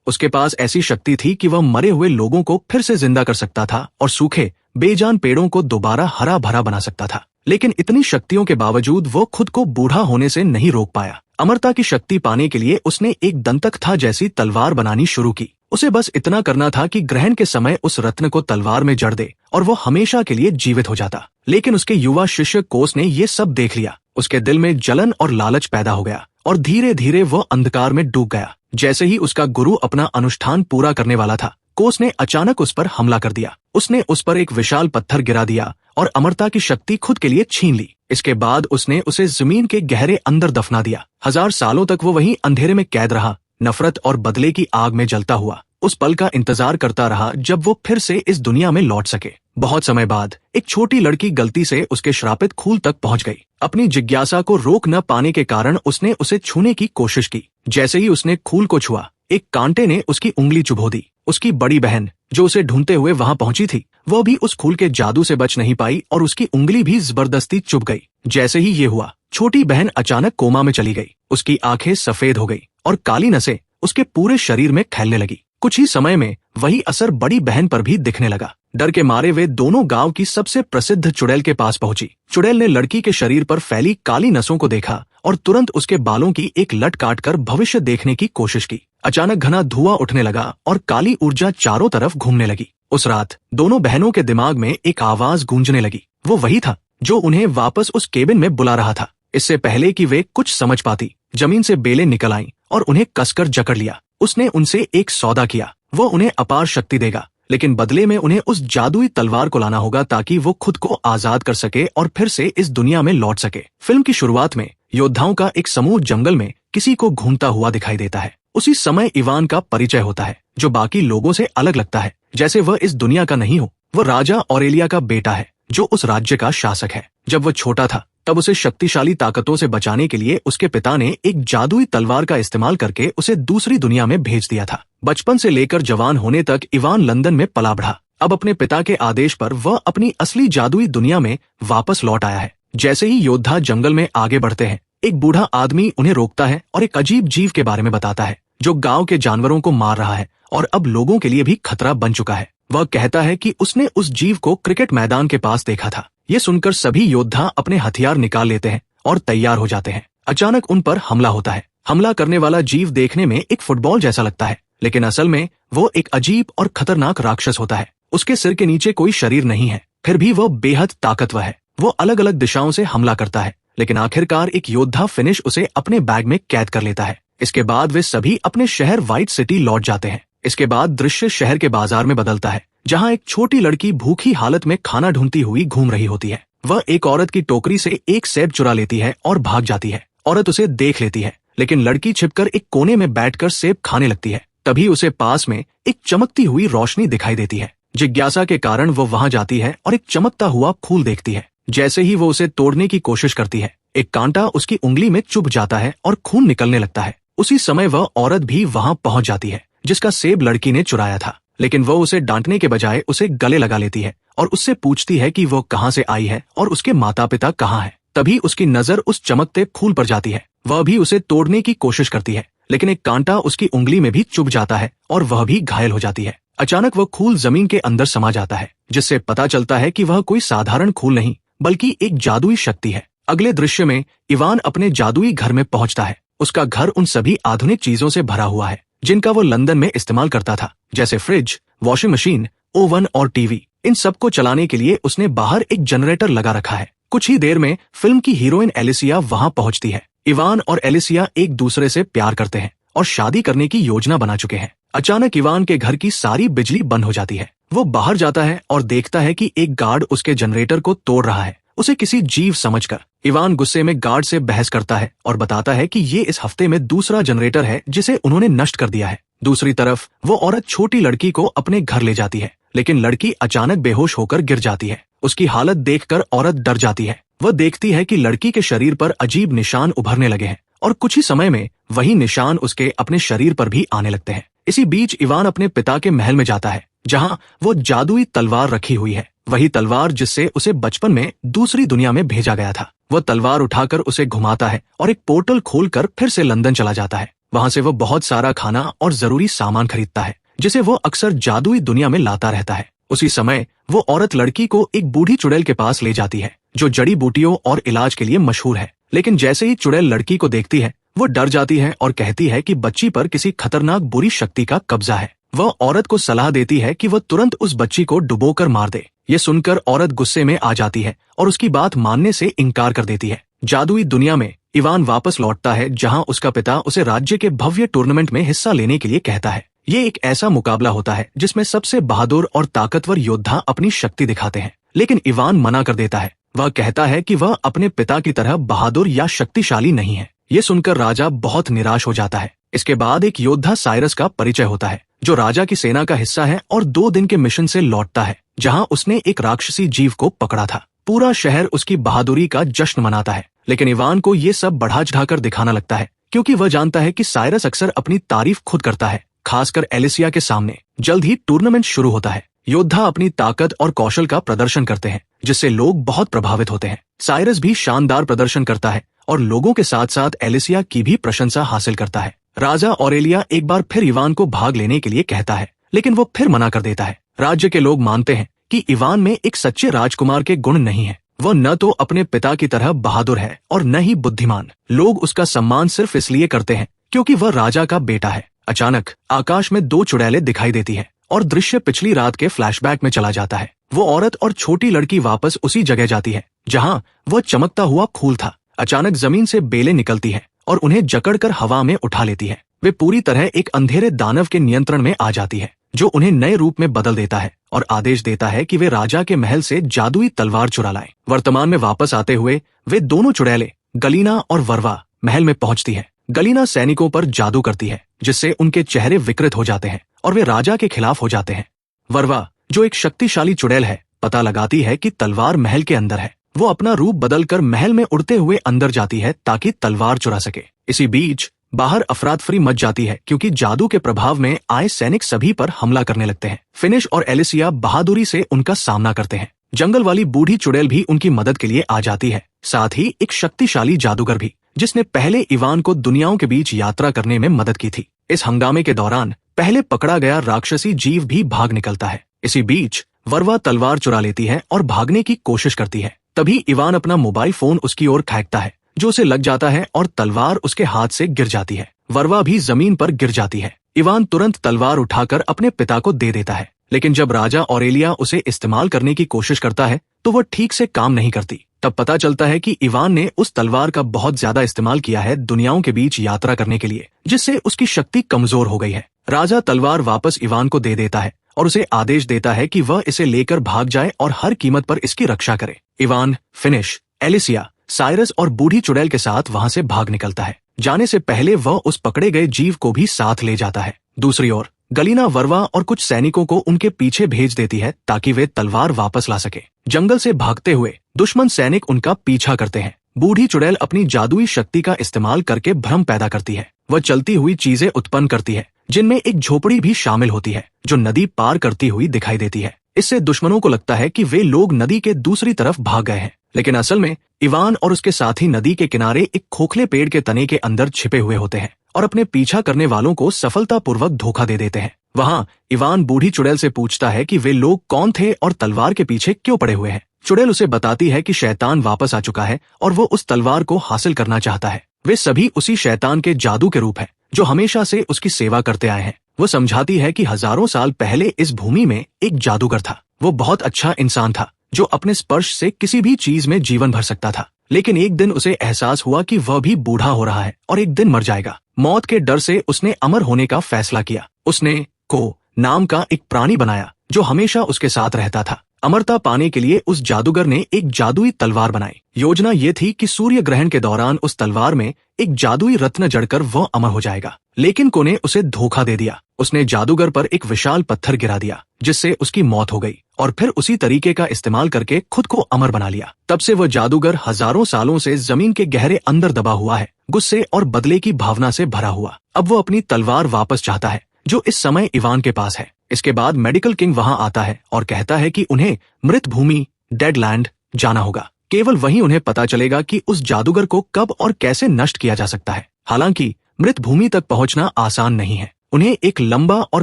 उसके पास ऐसी शक्ति थी कि वह मरे हुए लोगों को फिर से जिंदा कर सकता था और सूखे बेजान पेड़ों को दोबारा हरा भरा बना सकता था। लेकिन इतनी शक्तियों के बावजूद वो खुद को बूढ़ा होने से नहीं रोक पाया। अमरता की शक्ति पाने के लिए उसने एक दंतकथा जैसी तलवार बनानी शुरू की। उसे बस इतना करना था कि ग्रहण के समय उस रत्न को तलवार में जड़ दे और वो हमेशा के लिए जीवित हो जाता। लेकिन उसके युवा शिष्य कोस ने ये सब देख लिया। उसके दिल में जलन और लालच पैदा हो गया और धीरे धीरे वो अंधकार में डूब गया। जैसे ही उसका गुरु अपना अनुष्ठान पूरा करने वाला था, कोस ने अचानक उस पर हमला कर दिया। उसने उस पर एक विशाल पत्थर गिरा दिया और अमरता की शक्ति खुद के लिए छीन ली। इसके बाद उसने उसे जमीन के गहरे अंदर दफना दिया। 1000 सालों तक वो वहीं अंधेरे में कैद रहा, नफरत और बदले की आग में जलता हुआ। उस पल का इंतजार करता रहा जब वो फिर से इस दुनिया में लौट सके। बहुत समय बाद एक छोटी लड़की गलती से उसके श्रापित खूल तक पहुंच गई। अपनी जिज्ञासा को रोक न पाने के कारण उसने उसे छूने की कोशिश की। जैसे ही उसने खूल को छुआ, एक कांटे ने उसकी उंगली चुभो दी। उसकी बड़ी बहन जो उसे ढूंढते हुए वहां पहुंची थी, वह भी उस खूल के जादू से बच नहीं पाई और उसकी उंगली भी जबरदस्ती चुभ गई। जैसे ही ये हुआ, छोटी बहन अचानक कोमा में चली गई। उसकी आंखें सफेद हो गई और काली नसें उसके पूरे शरीर में फैलने लगी। कुछ ही समय में वही असर बड़ी बहन पर भी दिखने लगा। डर के मारे वे दोनों गांव की सबसे प्रसिद्ध चुड़ैल के पास पहुंची। चुड़ैल ने लड़की के शरीर पर फैली काली नसों को देखा और तुरंत उसके बालों की एक लट काटकर भविष्य देखने की कोशिश की। अचानक घना धुआं उठने लगा और काली ऊर्जा चारों तरफ घूमने लगी। उस रात दोनों बहनों के दिमाग में एक आवाज गूंजने लगी। वो वही था जो उन्हें वापस उस केबिन में बुला रहा था। इससे पहले कि वे कुछ समझ पाती, जमीन से बेलें निकल आईं और उन्हें कसकर जकड़ लिया। उसने उनसे एक सौदा किया। वो उन्हें अपार शक्ति देगा, लेकिन बदले में उन्हें उस जादुई तलवार को लाना होगा ताकि वो खुद को आजाद कर सके और फिर से इस दुनिया में लौट सके। फिल्म की शुरुआत में योद्धाओं का एक समूह जंगल में किसी को घूमता हुआ दिखाई देता है। उसी समय इवान का परिचय होता है, जो बाकी लोगों से अलग लगता है, जैसे वह इस दुनिया का नहीं हो। वह राजा ऑरेलिया का बेटा है, जो उस राज्य का शासक है। जब वह छोटा था, तब उसे शक्तिशाली ताकतों से बचाने के लिए उसके पिता ने एक जादुई तलवार का इस्तेमाल करके उसे दूसरी दुनिया में भेज दिया था। बचपन से लेकर जवान होने तक इवान लंदन में पला बढ़ा। अब अपने पिता के आदेश पर वह अपनी असली जादुई दुनिया में वापस लौट आया है। जैसे ही योद्धा जंगल में आगे बढ़ते हैं, एक बूढ़ा आदमी उन्हें रोकता है और एक अजीब जीव के बारे में बताता है, जो गांव के जानवरों को मार रहा है और अब लोगों के लिए भी खतरा बन चुका है। वह कहता है कि उसने उस जीव को क्रिकेट मैदान के पास देखा था। ये सुनकर सभी योद्धा अपने हथियार निकाल लेते हैं और तैयार हो जाते हैं। अचानक उन पर हमला होता है। हमला करने वाला जीव देखने में एक फुटबॉल जैसा लगता है, लेकिन असल में वो एक अजीब और खतरनाक राक्षस होता है। उसके सिर के नीचे कोई शरीर नहीं है, फिर भी वो बेहद ताकतवर है। वो अलग अलग दिशाओं से हमला करता है, लेकिन आखिरकार एक योद्धा फिनिश उसे अपने बैग में कैद कर लेता है। इसके बाद वे सभी अपने शहर व्हाइट सिटी लौट जाते हैं। इसके बाद दृश्य शहर के बाजार में बदलता है, जहाँ एक छोटी लड़की भूखी हालत में खाना ढूंढती हुई घूम रही होती है। वह एक औरत की टोकरी से एक सेब चुरा लेती है और भाग जाती है। औरत उसे देख लेती है, लेकिन लड़की छिपकर एक कोने में बैठकर सेब खाने लगती है। तभी उसे पास में एक चमकती हुई रोशनी दिखाई देती है। जिज्ञासा के कारण वो वहां जाती है और एक चमकता हुआ फूल देखती है। जैसे ही वो उसे तोड़ने की कोशिश करती है, एक कांटा उसकी उंगली में चुभ जाता है और खून निकलने लगता है। उसी समय वह औरत भी वहां पहुंच जाती है, जिसका सेब लड़की ने चुराया था। लेकिन वो उसे डांटने के बजाय उसे गले लगा लेती है और उससे पूछती है कि वो कहाँ से आई है और उसके माता पिता कहाँ हैं। तभी उसकी नजर उस चमकते फूल पर जाती है। वह भी उसे तोड़ने की कोशिश करती है, लेकिन एक कांटा उसकी उंगली में भी चुभ जाता है और वह भी घायल हो जाती है। अचानक वह खूल जमीन के अंदर समा जाता है, जिससे पता चलता है कि वह कोई साधारण खूल नहीं, बल्कि एक जादुई शक्ति है। अगले दृश्य में इवान अपने जादुई घर में पहुंचता है। उसका घर उन सभी आधुनिक चीजों से भरा हुआ है जिनका वो लंदन में इस्तेमाल करता था, जैसे फ्रिज, वॉशिंग मशीन, ओवन और टीवी। इन सबको चलाने के लिए उसने बाहर एक जनरेटर लगा रखा है। कुछ ही देर में फिल्म की हीरोइन एलिसिया वहां पहुंचती है। इवान और एलिसिया एक दूसरे से प्यार करते हैं और शादी करने की योजना बना चुके हैं। अचानक इवान के घर की सारी बिजली बंद हो जाती है। वो बाहर जाता है और देखता है कि एक गार्ड उसके जनरेटर को तोड़ रहा है, उसे किसी जीव समझकर। इवान गुस्से में गार्ड से बहस करता है और बताता है कि ये इस हफ्ते में दूसरा जनरेटर है जिसे उन्होंने नष्ट कर दिया है। दूसरी तरफ वो औरत छोटी लड़की को अपने घर ले जाती है, लेकिन लड़की अचानक बेहोश होकर गिर जाती है। उसकी हालत देखकर औरत डर जाती है। वह देखती है कि लड़की के शरीर पर अजीब निशान उभरने लगे हैं और कुछ ही समय में वही निशान उसके अपने शरीर पर भी आने लगते हैं। इसी बीच इवान अपने पिता के महल में जाता है, जहाँ वो जादुई तलवार रखी हुई है, वही तलवार जिससे उसे बचपन में दूसरी दुनिया में भेजा गया था। वह तलवार उठाकर उसे घुमाता है और एक पोर्टल खोलकर फिर से लंदन चला जाता है। वहां से वो बहुत सारा खाना और जरूरी सामान खरीदता है, जिसे वो अक्सर जादुई दुनिया में लाता रहता है। उसी समय वो औरत लड़की को एक बूढ़ी चुड़ैल के पास ले जाती है, जो जड़ी बूटियों और इलाज के लिए मशहूर है। लेकिन जैसे ही चुड़ैल लड़की को देखती है, वो डर जाती है और कहती है कि बच्ची पर किसी खतरनाक बुरी शक्ति का कब्जा है। वह औरत को सलाह देती है कि वह तुरंत उस बच्ची को डुबोकर मार दे। ये सुनकर औरत गुस्से में आ जाती है और उसकी बात मानने से इनकार कर देती है। जादुई दुनिया में इवान वापस लौटता है, जहां उसका पिता उसे राज्य के भव्य टूर्नामेंट में हिस्सा लेने के लिए कहता है। ये एक ऐसा मुकाबला होता है जिसमें सबसे बहादुर और ताकतवर योद्धा अपनी शक्ति दिखाते हैं, लेकिन इवान मना कर देता है। वह कहता है कि वह अपने पिता की तरह बहादुर या शक्तिशाली नहीं है। ये सुनकर राजा बहुत निराश हो जाता है। इसके बाद एक योद्धा साइरस का परिचय होता है, जो राजा की सेना का हिस्सा है और 2 दिन के मिशन से लौटता है, जहां उसने एक राक्षसी जीव को पकड़ा था। पूरा शहर उसकी बहादुरी का जश्न मनाता है, लेकिन इवान को ये सब बढ़ा चढ़ाकर दिखाना लगता है, क्योंकि वह जानता है कि साइरस अक्सर अपनी तारीफ खुद करता है, खासकर एलिसिया के सामने। जल्द ही टूर्नामेंट शुरू होता है। योद्धा अपनी ताकत और कौशल का प्रदर्शन करते हैं, जिससे लोग बहुत प्रभावित होते हैं। साइरस भी शानदार प्रदर्शन करता है और लोगों के साथ साथ एलिसिया की भी प्रशंसा हासिल करता है। राजा ऑरेलिया एक बार फिर इवान को भाग लेने के लिए कहता है, लेकिन वो फिर मना कर देता है। राज्य के लोग मानते हैं कि इवान में एक सच्चे राजकुमार के गुण नहीं है। वह न तो अपने पिता की तरह बहादुर है और न ही बुद्धिमान। लोग उसका सम्मान सिर्फ इसलिए करते हैं क्योंकि वह राजा का बेटा है। अचानक आकाश में 2 चुड़ैलें दिखाई देती है और दृश्य पिछली रात के फ्लैशबैक में चला जाता है। वो औरत और छोटी लड़की वापस उसी जगह जाती है जहां वह चमकता हुआ फूल था। अचानक जमीन से बेलें निकलती है और उन्हें जकड़कर हवा में उठा लेती है। वे पूरी तरह एक अंधेरे दानव के नियंत्रण में आ जाती है, जो उन्हें नए रूप में बदल देता है और आदेश देता है कि वे राजा के महल से जादुई तलवार चुरा लाएं। वर्तमान में वापस आते हुए वे दोनों चुड़ैलें गलीना और वर्वा महल में पहुंचती है। गलीना सैनिकों पर जादू करती है, जिससे उनके चेहरे विकृत हो जाते हैं और वे राजा के खिलाफ हो जाते हैं। वर्वा, जो एक शक्तिशाली चुड़ैल है, पता लगाती है कि तलवार महल के अंदर है। वो अपना रूप बदलकर महल में उड़ते हुए अंदर जाती है ताकि तलवार चुरा सके। इसी बीच बाहर अफरातफरी मच जाती है, क्योंकि जादू के प्रभाव में आए सैनिक सभी पर हमला करने लगते हैं। फिनिश और एलिसिया बहादुरी से उनका सामना करते हैं। जंगल वाली बूढ़ी चुड़ैल भी उनकी मदद के लिए आ जाती है, साथ ही एक शक्तिशाली जादूगर भी, जिसने पहले इवान को दुनियाओं के बीच यात्रा करने में मदद की थी। इस हंगामे के दौरान पहले पकड़ा गया राक्षसी जीव भी भाग निकलता है। इसी बीच वर्वा तलवार चुरा लेती है और भागने की कोशिश करती है। तभी इवान अपना मोबाइल फोन उसकी ओर फेंकता है, जो उसे लग जाता है और तलवार उसके हाथ से गिर जाती है। वर्वा भी जमीन पर गिर जाती है। इवान तुरंत तलवार उठाकर अपने पिता को दे देता है, लेकिन जब राजा ऑरेलिया उसे इस्तेमाल करने की कोशिश करता है तो वह ठीक से काम नहीं करती। तब पता चलता है कि इवान ने उस तलवार का बहुत ज्यादा इस्तेमाल किया है दुनियाओं के बीच यात्रा करने के लिए, जिससे उसकी शक्ति कमजोर हो गई है। राजा तलवार वापस इवान को दे देता है और उसे आदेश देता है कि वह इसे लेकर भाग जाए और हर कीमत पर इसकी रक्षा करे। इवान, फिनिश, एलिसिया, साइरस और बूढ़ी चुड़ैल के साथ वहां से भाग निकलता है। जाने से पहले वह उस पकड़े गए जीव को भी साथ ले जाता है। दूसरी ओर गलीना वर्वा और कुछ सैनिकों को उनके पीछे भेज देती है ताकि वे तलवार वापस ला सके। जंगल से भागते हुए दुश्मन सैनिक उनका पीछा करते हैं। बूढ़ी चुड़ैल अपनी जादुई शक्ति का इस्तेमाल करके भ्रम पैदा करती है। वह चलती हुई चीजें उत्पन्न करती है, जिनमें एक झोपड़ी भी शामिल होती है, जो नदी पार करती हुई दिखाई देती है। इससे दुश्मनों को लगता है कि वे लोग नदी के दूसरी तरफ भाग गए हैं, लेकिन असल में इवान और उसके साथी नदी के किनारे एक खोखले पेड़ के तने के अंदर छिपे हुए होते हैं और अपने पीछा करने वालों को सफलतापूर्वक धोखा दे देते हैं। वहां इवान बूढ़ी चुड़ैल से पूछता है कि वे लोग कौन थे और तलवार के पीछे क्यों पड़े हुए हैं। चुड़ैल उसे बताती है कि शैतान वापस आ चुका है और वो उस तलवार को हासिल करना चाहता है। वे सभी उसी शैतान के जादू के रूप हैं, जो हमेशा से उसकी सेवा करते आए हैं। वो समझाती है कि हजारों साल पहले इस भूमि में एक जादूगर था। वो बहुत अच्छा इंसान था, जो अपने स्पर्श से किसी भी चीज में जीवन भर सकता था। लेकिन एक दिन उसे एहसास हुआ कि वह भी बूढ़ा हो रहा है और एक दिन मर जाएगा। मौत के डर से उसने अमर होने का फैसला किया। उसने को नाम का एक प्राणी बनाया, जो हमेशा उसके साथ रहता था। अमरता पाने के लिए उस जादूगर ने एक जादुई तलवार बनाई। योजना ये थी कि सूर्य ग्रहण के दौरान उस तलवार में एक जादुई रत्न जड़कर वह अमर हो जाएगा। लेकिन को ने उसे धोखा दे दिया। उसने जादूगर पर एक विशाल पत्थर गिरा दिया, जिससे उसकी मौत हो गई, और फिर उसी तरीके का इस्तेमाल करके खुद को अमर बना लिया। तब से वह जादूगर हजारों सालों से जमीन के गहरे अंदर दबा हुआ है, गुस्से और बदले की भावना से भरा हुआ। अब वो अपनी तलवार वापस चाहता है, जो इस समय इवान के पास है। इसके बाद मेडिकल किंग वहां आता है और कहता है कि उन्हें मृत भूमि डेडलैंड जाना होगा। केवल वहीं उन्हें पता चलेगा कि उस जादूगर को कब और कैसे नष्ट किया जा सकता है। हालांकि मृत भूमि तक पहुंचना आसान नहीं है। उन्हें एक लंबा और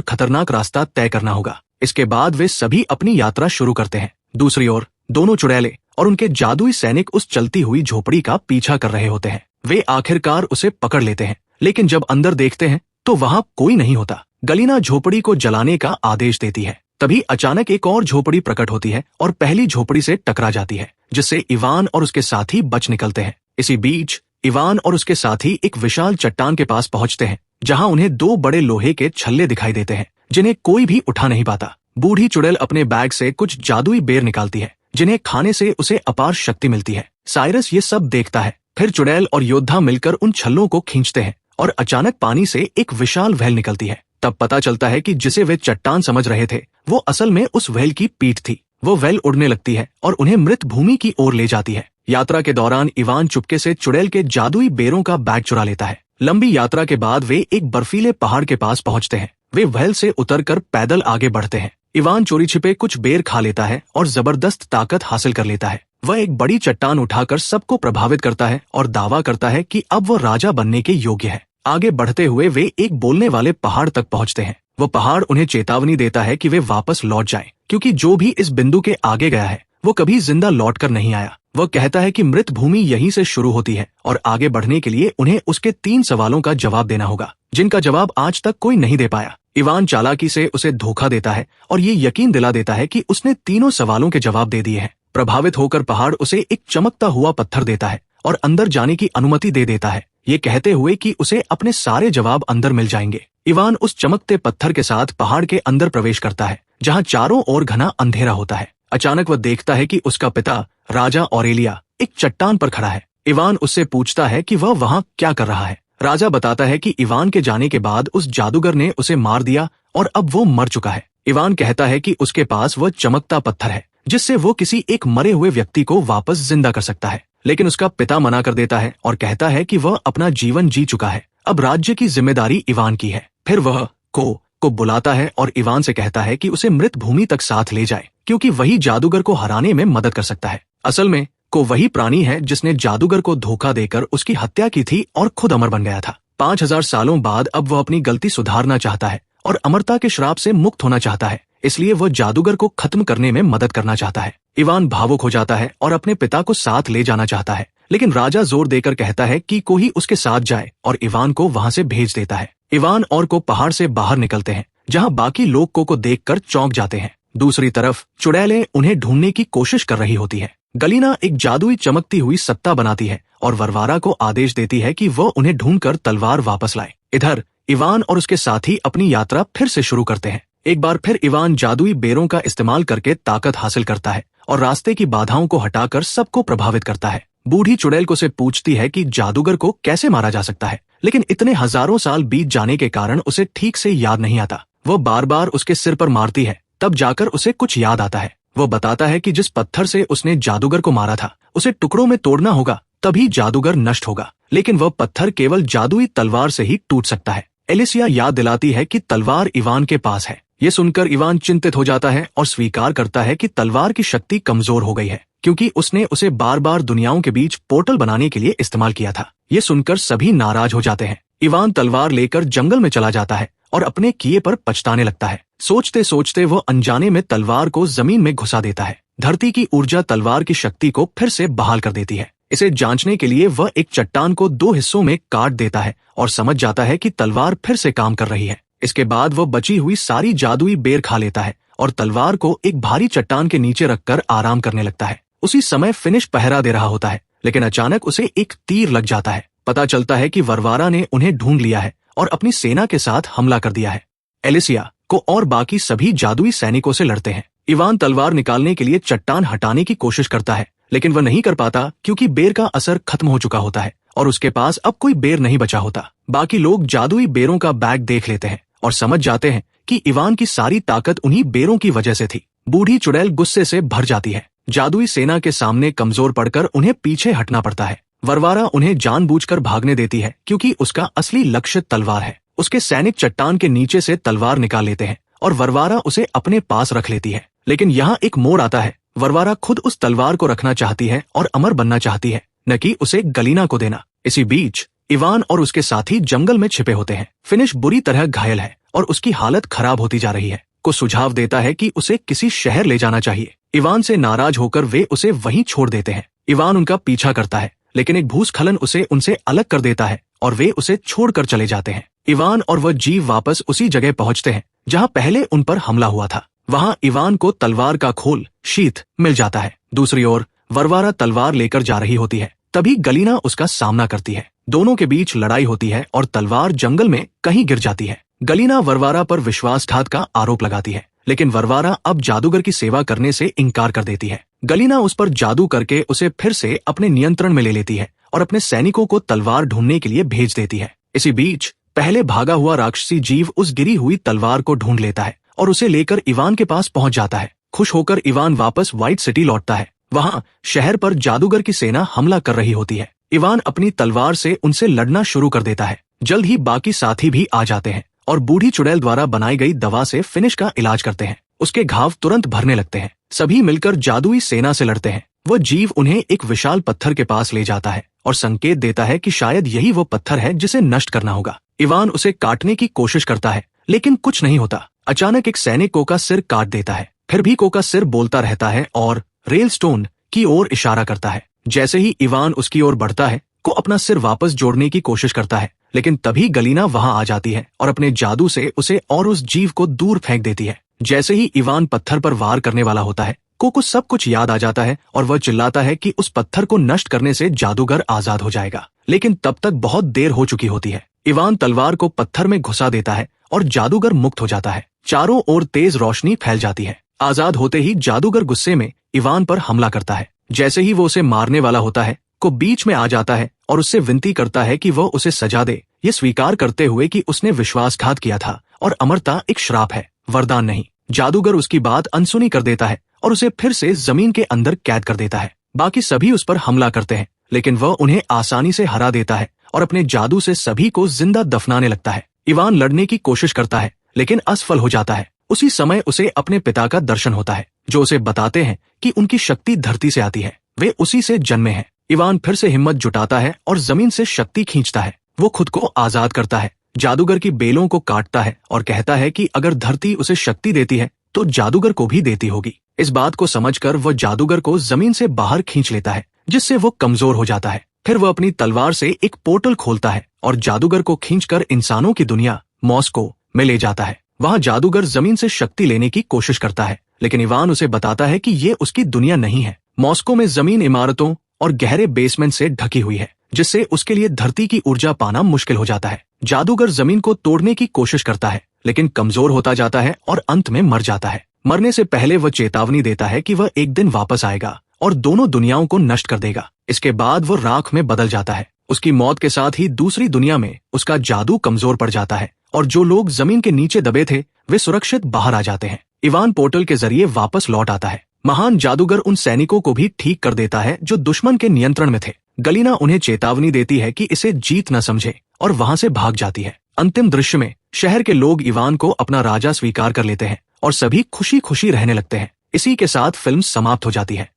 खतरनाक रास्ता तय करना होगा। इसके बाद वे सभी अपनी यात्रा शुरू करते हैं। दूसरी ओर दोनों चुड़ैले और उनके जादुई सैनिक उस चलती हुई झोपड़ी का पीछा कर रहे होते हैं। वे आखिरकार उसे पकड़ लेते हैं, लेकिन जब अंदर देखते हैं तो वहां कोई नहीं होता। गलीना झोपड़ी को जलाने का आदेश देती है। तभी अचानक एक और झोपड़ी प्रकट होती है और पहली झोपड़ी से टकरा जाती है, जिससे इवान और उसके साथी बच निकलते हैं। इसी बीच इवान और उसके साथी एक विशाल चट्टान के पास पहुंचते हैं, जहां उन्हें दो बड़े लोहे के छल्ले दिखाई देते हैं, जिन्हें कोई भी उठा नहीं पाता। बूढ़ी चुड़ैल अपने बैग से कुछ जादुई बेर निकालती है, जिन्हें खाने से उसे अपार शक्ति मिलती है। साइरस ये सब देखता है। फिर चुड़ैल और योद्धा मिलकर उन छल्लों को खींचते हैं और अचानक पानी से एक विशाल व्हेल निकलती है। तब पता चलता है कि जिसे वे चट्टान समझ रहे थे वो असल में उस व्हेल की पीठ थी। वो व्हेल उड़ने लगती है और उन्हें मृत भूमि की ओर ले जाती है। यात्रा के दौरान इवान चुपके से चुड़ैल के जादुई बेरों का बैग चुरा लेता है। लंबी यात्रा के बाद वे एक बर्फीले पहाड़ के पास पहुंचते हैं। वे व्हेल से उतरकर पैदल आगे बढ़ते हैं। इवान चोरी छिपे कुछ बेर खा लेता है और जबरदस्त ताकत हासिल कर लेता है। वह एक बड़ी चट्टान उठाकर सबको प्रभावित करता है और दावा करता है कि अब वो राजा बनने के योग्य है। आगे बढ़ते हुए वे एक बोलने वाले पहाड़ तक पहुंचते हैं। वो पहाड़ उन्हें चेतावनी देता है कि वे वापस लौट जाएं, क्योंकि जो भी इस बिंदु के आगे गया है वो कभी जिंदा लौटकर नहीं आया। वह कहता है कि मृत भूमि यहीं से शुरू होती है और आगे बढ़ने के लिए उन्हें उसके 3 सवालों का जवाब देना होगा, जिनका जवाब आज तक कोई नहीं दे पाया। इवान चालाकी से उसे धोखा देता है और ये यकीन दिला देता है कि उसने तीनों सवालों के जवाब दे दिए हैं। प्रभावित होकर पहाड़ उसे एक चमकता हुआ पत्थर देता है और अंदर जाने की अनुमति दे देता है, ये कहते हुए कि उसे अपने सारे जवाब अंदर मिल जाएंगे। इवान उस चमकते पत्थर के साथ पहाड़ के अंदर प्रवेश करता है, जहाँ चारों ओर घना अंधेरा होता है। अचानक वह देखता है कि उसका पिता राजा ऑरेलिया एक चट्टान पर खड़ा है। इवान उससे पूछता है कि वह वहाँ क्या कर रहा है। राजा बताता है कि इवान के जाने के बाद उस जादूगर ने उसे मार दिया और अब वो मर चुका है। इवान कहता है कि उसके पास वह चमकता पत्थर है, जिससे वो किसी एक मरे हुए व्यक्ति को वापस जिंदा कर सकता है। लेकिन उसका पिता मना कर देता है और कहता है कि वह अपना जीवन जी चुका है, अब राज्य की जिम्मेदारी इवान की है। फिर वह को बुलाता है और इवान से कहता है कि उसे मृत भूमि तक साथ ले जाए, क्योंकि वही जादूगर को हराने में मदद कर सकता है। असल में को वही प्राणी है जिसने जादूगर को धोखा देकर उसकी हत्या की थी और खुद अमर बन गया था। 5000 सालों बाद अब वह अपनी गलती सुधारना चाहता है और अमरता के श्राप से मुक्त होना चाहता है, इसलिए वह जादूगर को खत्म करने में मदद करना चाहता है। इवान भावुक हो जाता है और अपने पिता को साथ ले जाना चाहता है, लेकिन राजा जोर देकर कहता है कि कोई उसके साथ जाए और इवान को वहां से भेज देता है। इवान और को पहाड़ से बाहर निकलते हैं, जहां बाकी लोग को देखकर चौंक जाते हैं। दूसरी तरफ चुड़ैलें उन्हें ढूंढने की कोशिश कर रही होती है। गलीना एक जादुई चमकती हुई सत्ता बनाती है और वरवारा को आदेश देती है कि वह उन्हें ढूंढकर तलवार वापस लाए। इधर इवान और उसके साथी अपनी यात्रा फिर से शुरू करते हैं। एक बार फिर इवान जादुई बेरों का इस्तेमाल करके ताकत हासिल करता है और रास्ते की बाधाओं को हटाकर सबको प्रभावित करता है। बूढ़ी चुड़ैल को से पूछती है कि जादूगर को कैसे मारा जा सकता है, लेकिन इतने हजारों साल बीत जाने के कारण उसे ठीक से याद नहीं आता। वह बार बार उसके सिर पर मारती है, तब जाकर उसे कुछ याद आता है। वो बताता है कि जिस पत्थर से उसने जादूगर को मारा था उसे टुकड़ों में तोड़ना होगा, तभी जादूगर नष्ट होगा, लेकिन वह पत्थर केवल जादुई तलवार से ही टूट सकता है। एलिसिया याद दिलाती है कि तलवार इवान के पास है। ये सुनकर इवान चिंतित हो जाता है और स्वीकार करता है कि तलवार की शक्ति कमजोर हो गई है, क्योंकि उसने उसे बार बार दुनियाओं के बीच पोर्टल बनाने के लिए इस्तेमाल किया था। ये सुनकर सभी नाराज हो जाते हैं। इवान तलवार लेकर जंगल में चला जाता है और अपने किए पर पछताने लगता है। सोचते सोचते वो अनजाने में तलवार को जमीन में घुसा देता है। धरती की ऊर्जा तलवार की शक्ति को फिर से बहाल कर देती है। इसे जांचने के लिए वह एक चट्टान को 2 हिस्सों में काट देता है और समझ जाता है कि तलवार फिर से काम कर रही है। इसके बाद वह बची हुई सारी जादुई बेर खा लेता है और तलवार को एक भारी चट्टान के नीचे रखकर आराम करने लगता है। उसी समय फिनिश पहरा दे रहा होता है, लेकिन अचानक उसे एक तीर लग जाता है। पता चलता है कि वरवारा ने उन्हें ढूंढ लिया है और अपनी सेना के साथ हमला कर दिया है। एलिसिया को और बाकी सभी जादुई सैनिकों से लड़ते हैं। इवान तलवार निकालने के लिए चट्टान हटाने की कोशिश करता है, लेकिन वह नहीं कर पाता क्योंकि बेर का असर खत्म हो चुका होता है और उसके पास अब कोई बेर नहीं बचा होता। बाकी लोग जादुई बेरों का बैग देख लेते हैं और समझ जाते हैं कि इवान की सारी ताकत उन्हीं बेरों की वजह से थी। बूढ़ी चुड़ैल गुस्से से भर जाती है। जादुई सेना के सामने कमजोर पड़कर उन्हें पीछे हटना पड़ता है। वरवारा उन्हें जानबूझकर भागने देती है क्योंकि उसका असली लक्ष्य तलवार है। उसके सैनिक चट्टान के नीचे से तलवार निकाल लेते हैं और वरवारा उसे अपने पास रख लेती है। लेकिन यहाँ एक मोड़ आता है। वरवारा खुद उस तलवार को रखना चाहती है और अमर बनना चाहती है, न कि उसे गलीना को देना। इसी बीच इवान और उसके साथी जंगल में छिपे होते हैं। फिनिश बुरी तरह घायल है और उसकी हालत खराब होती जा रही है। को सुझाव देता है कि उसे किसी शहर ले जाना चाहिए। इवान से नाराज होकर वे उसे वहीं छोड़ देते हैं। इवान उनका पीछा करता है, लेकिन एक भूस्खलन उसे उनसे अलग कर देता है और वे उसे छोड़कर चले जाते हैं। इवान और वह जीव वापस उसी जगह पहुंचते हैं जहां पहले उन पर हमला हुआ था। वहां इवान को तलवार का खोल शीथ मिल जाता है। दूसरी ओर वरवारा तलवार लेकर जा रही होती है। तभी गलीना उसका सामना करती है। दोनों के बीच लड़ाई होती है और तलवार जंगल में कहीं गिर जाती है। गलीना वरवारा पर विश्वासघात का आरोप लगाती है, लेकिन वरवारा अब जादूगर की सेवा करने से इनकार कर देती है। गलीना उस पर जादू करके उसे फिर से अपने नियंत्रण में ले लेती है और अपने सैनिकों को तलवार ढूंढने के लिए भेज देती है। इसी बीच पहले भागा हुआ राक्षसी जीव उस गिरी हुई तलवार को ढूंढ लेता है और उसे लेकर इवान के पास पहुंच जाता है। खुश होकर इवान वापस व्हाइट सिटी लौटता है। वहां शहर पर जादूगर की सेना हमला कर रही होती है। इवान अपनी तलवार से उनसे लड़ना शुरू कर देता है। जल्द ही बाकी साथी भी आ जाते हैं और बूढ़ी चुड़ैल द्वारा बनाई गई दवा से फिनिश का इलाज करते हैं। उसके घाव तुरंत भरने लगते हैं। सभी मिलकर जादुई सेना से लड़ते हैं। वह जीव उन्हें एक विशाल पत्थर के पास ले जाता है और संकेत देता है कि शायद यही वो पत्थर है जिसे नष्ट करना होगा। इवान उसे काटने की कोशिश करता है, लेकिन कुछ नहीं होता। अचानक एक सैनिक को का सिर काट देता है। फिर भी को का सिर बोलता रहता है और रेलस्टोन की ओर इशारा करता है। जैसे ही इवान उसकी ओर बढ़ता है, को अपना सिर वापस जोड़ने की कोशिश करता है, लेकिन तभी गलीना वहां आ जाती है और अपने जादू से उसे और उस जीव को दूर फेंक देती है। जैसे ही इवान पत्थर पर वार करने वाला होता है, को सब कुछ याद आ जाता है और वह चिल्लाता है कि उस पत्थर को नष्ट करने से जादूगर आजाद हो जाएगा। लेकिन तब तक बहुत देर हो चुकी होती है। इवान तलवार को पत्थर में घुसा देता है और जादूगर मुक्त हो जाता है। चारों ओर तेज रोशनी फैल जाती है। आजाद होते ही जादूगर गुस्से में इवान पर हमला करता है। जैसे ही वो उसे मारने वाला होता है, को बीच में आ जाता है और उससे विनती करता है कि वह उसे सजा दे, ये स्वीकार करते हुए कि उसने विश्वासघात किया था और अमरता एक श्राप है, वरदान नहीं। जादूगर उसकी बात अनसुनी कर देता है और उसे फिर से जमीन के अंदर कैद कर देता है। बाकी सभी उस पर हमला करते हैं, लेकिन वह उन्हें आसानी से हरा देता है और अपने जादू से सभी को जिंदा दफनाने लगता है। इवान लड़ने की कोशिश करता है, लेकिन असफल हो जाता है। उसी समय उसे अपने पिता का दर्शन होता है, जो उसे बताते हैं कि उनकी शक्ति धरती से आती है, वे उसी से जन्मे हैं। इवान फिर से हिम्मत जुटाता है और जमीन से शक्ति खींचता है। वो खुद को आजाद करता है, जादूगर की बेलों को काटता है और कहता है कि अगर धरती उसे शक्ति देती है तो जादूगर को भी देती होगी। इस बात को समझकर वह जादूगर को जमीन से बाहर खींच लेता है, जिससे वो कमजोर हो जाता है। फिर वह अपनी तलवार से एक पोर्टल खोलता है और जादूगर को खींचकर इंसानों की दुनिया मॉस्को में ले जाता है। वहां जादूगर जमीन से शक्ति लेने की कोशिश करता है, लेकिन इवान उसे बताता है कि ये उसकी दुनिया नहीं है। मॉस्को में जमीन इमारतों और गहरे बेसमेंट से ढकी हुई है, जिससे उसके लिए धरती की ऊर्जा पाना मुश्किल हो जाता है। जादूगर जमीन को तोड़ने की कोशिश करता है, लेकिन कमजोर होता जाता है और अंत में मर जाता है। मरने से पहले वह चेतावनी देता है कि वह एक दिन वापस आएगा और दोनों दुनियाओं को नष्ट कर देगा। इसके बाद वो राख में बदल जाता है। उसकी मौत के साथ ही दूसरी दुनिया में उसका जादू कमजोर पड़ जाता है और जो लोग जमीन के नीचे दबे थे वे सुरक्षित बाहर आ जाते हैं। इवान पोर्टल के जरिए वापस लौट आता है। महान जादूगर उन सैनिकों को भी ठीक कर देता है जो दुश्मन के नियंत्रण में थे। गलीना उन्हें चेतावनी देती है कि इसे जीत न समझे और वहां से भाग जाती है। अंतिम दृश्य में शहर के लोग इवान को अपना राजा स्वीकार कर लेते हैं और सभी खुशी खुशी रहने लगते हैं। इसी के साथ फिल्म समाप्त हो जाती है।